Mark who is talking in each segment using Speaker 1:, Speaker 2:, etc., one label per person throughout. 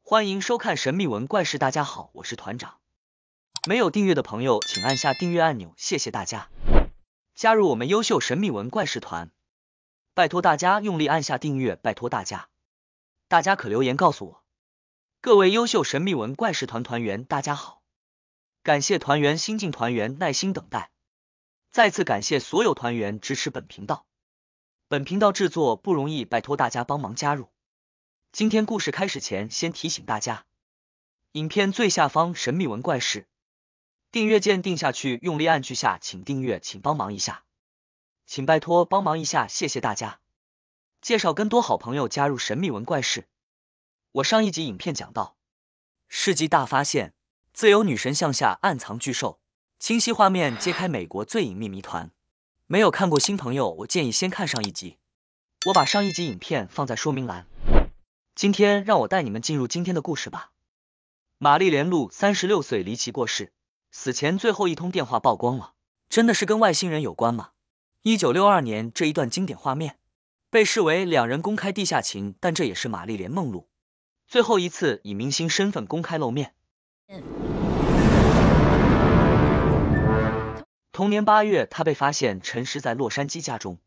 Speaker 1: 欢迎收看神秘文怪事，大家好，我是团长。没有订阅的朋友，请按下订阅按钮，谢谢大家。加入我们优秀神秘文怪事团，拜托大家用力按下订阅，拜托大家。大家可留言告诉我。各位优秀神秘文怪事团团员，大家好，感谢团员新进团员耐心等待，再次感谢所有团员支持本频道。本频道制作不容易，拜托大家帮忙加入。今天故事开始前，先提醒大家，影片最下方神秘文怪事订阅键定下去，用力按去下，请订阅，请帮忙一下，请拜托帮忙一下，谢谢大家。介绍更多好朋友加入神秘文怪事。我上一集影片讲到，世纪大发现，自由女神像下暗藏巨兽，清晰画面揭开美国最隐秘谜团。没有看过新朋友，我建议先看上一集，我把上一集影片放在说明栏。今天让我带你们进入今天的故事吧。玛丽莲路36岁离奇过世，死前最后一通电话曝光了，真的是跟外星人有关吗？1962年这一段经典画面被视为两人公开地下情，但这也是玛丽莲梦露最后一次以明星身份公开露面。同年8月，她被发现沉尸在洛杉矶家中，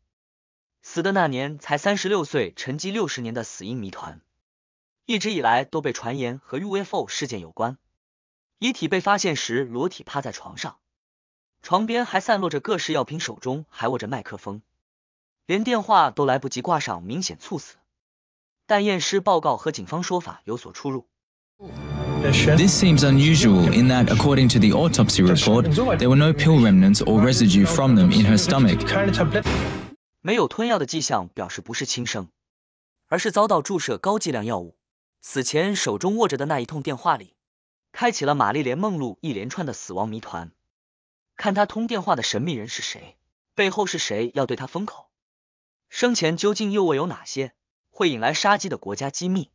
Speaker 1: 死的那年才36岁，沉寂60年的死因谜团一直以来都被传言和 UFO 事件有关。遗体被发现时裸体趴在床上，床边还散落着各式药品，手中还握着麦克风，连电话都来不及挂上，明显猝死。但验尸报告和警方说法有所出入。
Speaker 2: This seems unusual in that, according to the autopsy report, there were no pill remnants or residue from them in her stomach.
Speaker 1: 没有吞药的迹象，表示不是轻生，而是遭到注射高剂量药物。死前手中握着的那一通电话里，开启了玛丽莲梦露一连串的死亡谜团。看他通电话的神秘人是谁，背后是谁要对他封口，生前究竟又握有哪些会引来杀机的国家机密。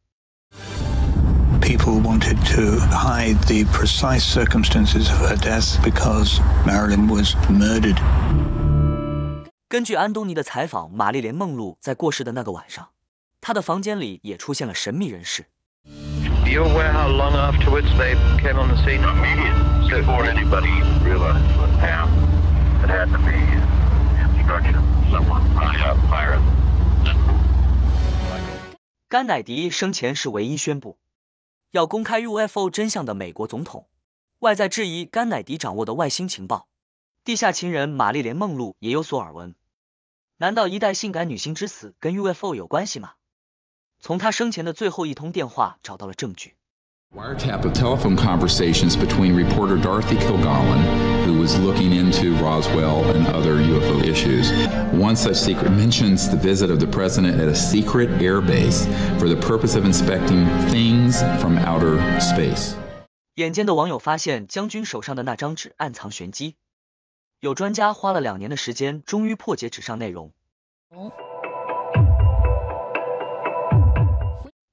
Speaker 3: People wanted to hide the precise circumstances of her death because Marilyn was murdered.
Speaker 1: 根据安东尼的采访，玛丽莲梦露在过世的那个晚上，她的房间里也出现了神秘人士。
Speaker 4: Are you aware how long afterwards they came on the scene? Immediate, before anybody realized what happened. It had to be instruction, someone fired.
Speaker 1: 甘乃迪生前是唯一宣布要公开 UFO 真相的美国总统，外在质疑甘乃迪掌握的外星情报。地下情人玛丽莲梦露也有所耳闻，难道一代性感女星之死跟 UFO 有关系吗？从她生前的最后一通电话找到了证据。
Speaker 5: Wiretap of telephone conversations between reporter Dorothy Kilgallen, who was looking into Roswell and other UFO issues. One such secret mentions the visit of the president at a secret air base for the purpose of inspecting things from outer space.
Speaker 1: 眼尖的网友发现将军手上的那张纸暗藏玄机，有专家花了2年的时间，终于破解纸上内容。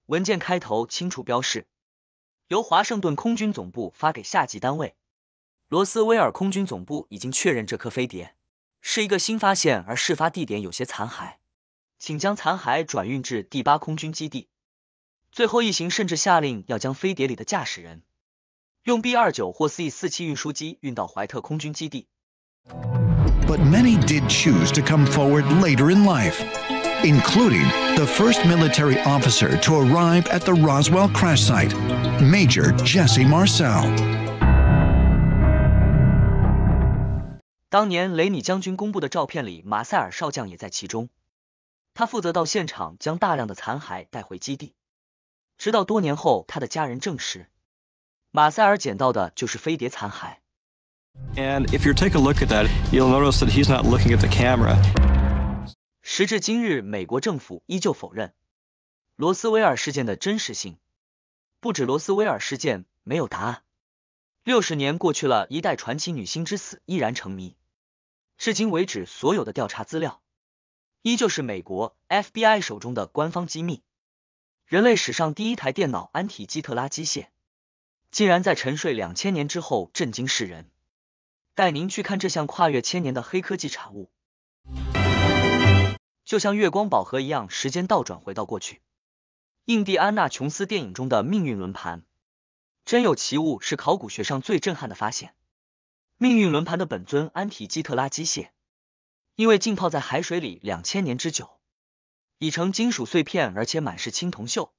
Speaker 1: 文件开头清楚标示，由华盛顿空军总部发给下级单位。罗斯威尔空军总部已经确认这颗飞碟是一个新发现，而事发地点有些残骸，请将残骸转运至第8空军基地。最后一行甚至下令要将飞碟里的驾驶人用 B-29 或 C-47 运输机运到怀特空军基地。
Speaker 6: But many did choose to come forward later in life, including the first military officer to arrive at the Roswell crash site, Major Jesse Marcel.
Speaker 1: 当年雷尼将军公布的照片里，马塞尔少将也在其中，他负责到现场将大量的残骸带回基地。直到多年后，他的家人证实，马塞尔捡到的就是飞碟残骸。
Speaker 7: And if you take a look at that, you'll notice that he's not looking at the camera.
Speaker 1: 时至今日，美国政府依旧否认罗斯威尔事件的真实性。不止罗斯威尔事件没有答案，60年过去了，一代传奇女星之死依然成谜。至今为止，所有的调查资料依旧是美国 FBI 手中的官方机密。人类史上第一台电脑安提基特拉机械，竟然在沉睡2000年之后震惊世人。带您去看这项跨越1000年的黑科技产物。就像月光宝盒一样，时间倒转回到过去。印第安纳琼斯电影中的命运轮盘，真有其物，是考古学上最震撼的发现。命运轮盘的本尊安提基特拉机械，因为浸泡在海水里2000年之久，已成金属碎片，而且满是青铜锈。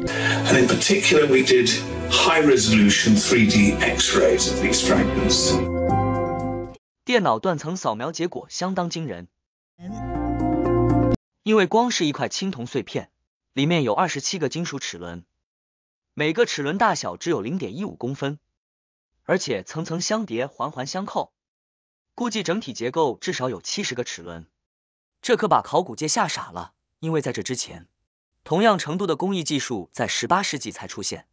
Speaker 8: And in particular, we did high-resolution 3D X-rays of these fragments.
Speaker 1: 电脑断层扫描结果相当惊人，因为光是一块青铜碎片，里面有27个金属齿轮，每个齿轮大小只有 0.15 公分，而且层层相叠，环环相扣，估计整体结构至少有70个齿轮。这可把考古界吓傻了，因为在这之前，同样程度的工艺技术在18世纪才出现，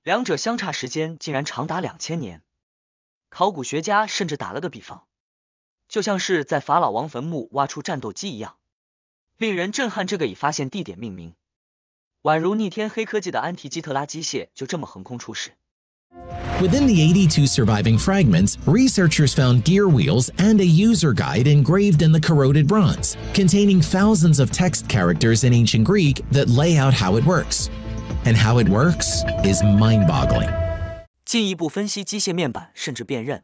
Speaker 1: 两者相差时间竟然长达2000年。考古学家甚至打了个比方，就像是在法老王坟墓挖出战斗机一样，令人震撼。这个以发现地点命名，宛如逆天黑科技的安提基特拉机械就这么横空出世。
Speaker 9: Within the 82 surviving fragments, researchers found gear wheels and a user guide engraved in the corroded bronze, containing thousands of text characters in ancient Greek that lay out how it works. And how it works is mind-boggling.
Speaker 1: 进一步分析机械面板，甚至辨认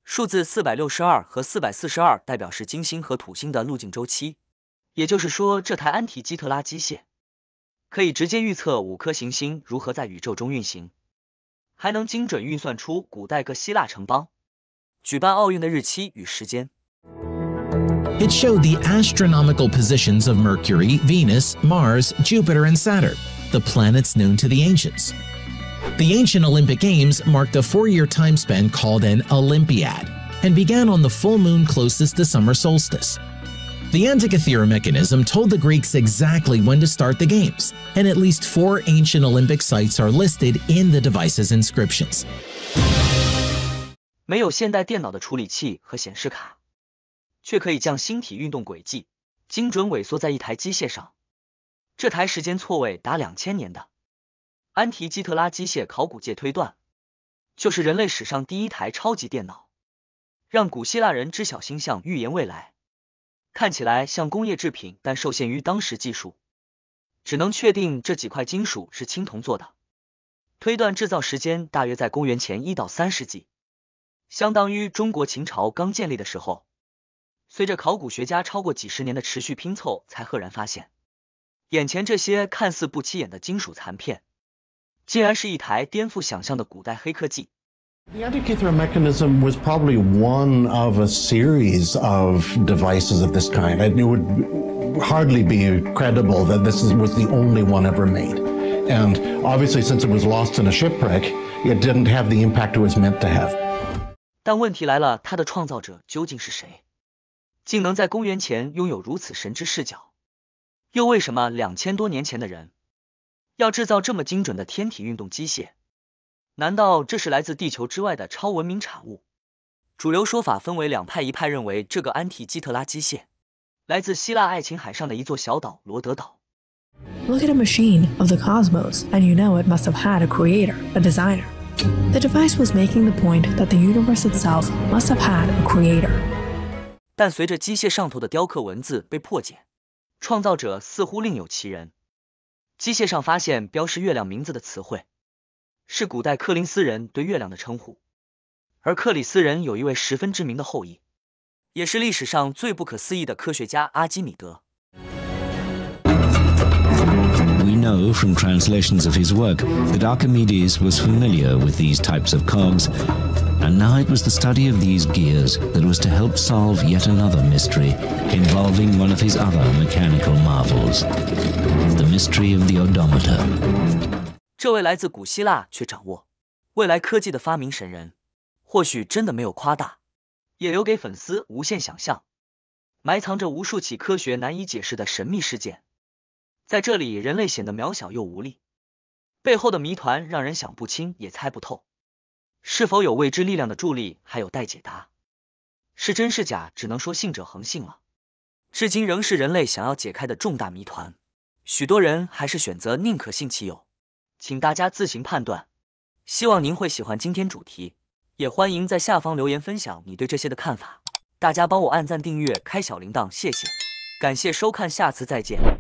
Speaker 1: 数字462和442代表是金星和土星的路径周期，也就是说，这台安提基特拉机械可以直接预测5颗行星如何在宇宙中运行，还能精准运算出古代各希腊城邦举办奥运的日期与时间。
Speaker 9: It showed the astronomical positions of Mercury, Venus, Mars, Jupiter, and Saturn, the planets known to the ancients. The ancient Olympic Games marked a 4-year time span called an Olympiad and began on the full moon closest to summer solstice. The Antikythera mechanism told the Greeks exactly when to start the games, and at least 4 ancient Olympic sites are listed in the device's inscriptions.
Speaker 1: 没有现代电脑的处理器和显示卡，却可以将星体运动轨迹精准萎缩在一台机械上。这台时间错位达2000年的安提基特拉机械，考古界推断就是人类史上第一台超级电脑，让古希腊人知晓星象，预言未来。看起来像工业制品，但受限于当时技术，只能确定这几块金属是青铜做的。推断制造时间大约在公元前1到3世纪，相当于中国秦朝刚建立的时候。随着考古学家超过几十年的持续拼凑，才赫然发现，眼前这些看似不起眼的金属残片，竟然是一台颠覆想象的古代黑科技。
Speaker 10: The Antikythera mechanism was probably one of a series of devices of this kind. It would hardly be credible that this was the only one ever made. And obviously, since it was lost in a shipwreck, it didn't have the impact it was meant to have.
Speaker 1: 但问题来了，它的创造者究竟是谁？竟能在公元前拥有如此神之视角？又为什么2000多年前的人要制造这么精准的天体运动机械？难道这是来自地球之外的超文明产物？主流说法分为两派，一派认为这个安提基特拉机械来自希腊爱琴海上的一座小岛罗德岛。
Speaker 11: Look at a machine of the cosmos, and you know it must have had a creator, a designer. The device was making the point that the universe itself must have had a creator.
Speaker 1: 但随着机械上头的雕刻文字被破解，创造者似乎另有其人。机械上发现标示月亮名字的词汇，是古代克林斯人对月亮的称呼，而克里斯人有一位十分知名的后裔，也是历史上最不可思议的科学家阿基米德。
Speaker 12: We know from translations of his work that Archimedes was familiar with these types of cogs, and now it was the study of these gears that was to help solve yet another mystery involving one of his other mechanical marvels, the mystery of the odometer.
Speaker 1: 这位来自古希腊却掌握未来科技的发明神人，或许真的没有夸大，也留给粉丝无限想象，埋藏着无数起科学难以解释的神秘事件。在这里，人类显得渺小又无力，背后的谜团让人想不清也猜不透。是否有未知力量的助力，还有待解答。是真是假，只能说信者恒信了。至今仍是人类想要解开的重大谜团，许多人还是选择宁可信其有，请大家自行判断。希望您会喜欢今天主题，也欢迎在下方留言分享你对这些的看法。大家帮我按赞、订阅、开小铃铛，谢谢。感谢收看，下次再见。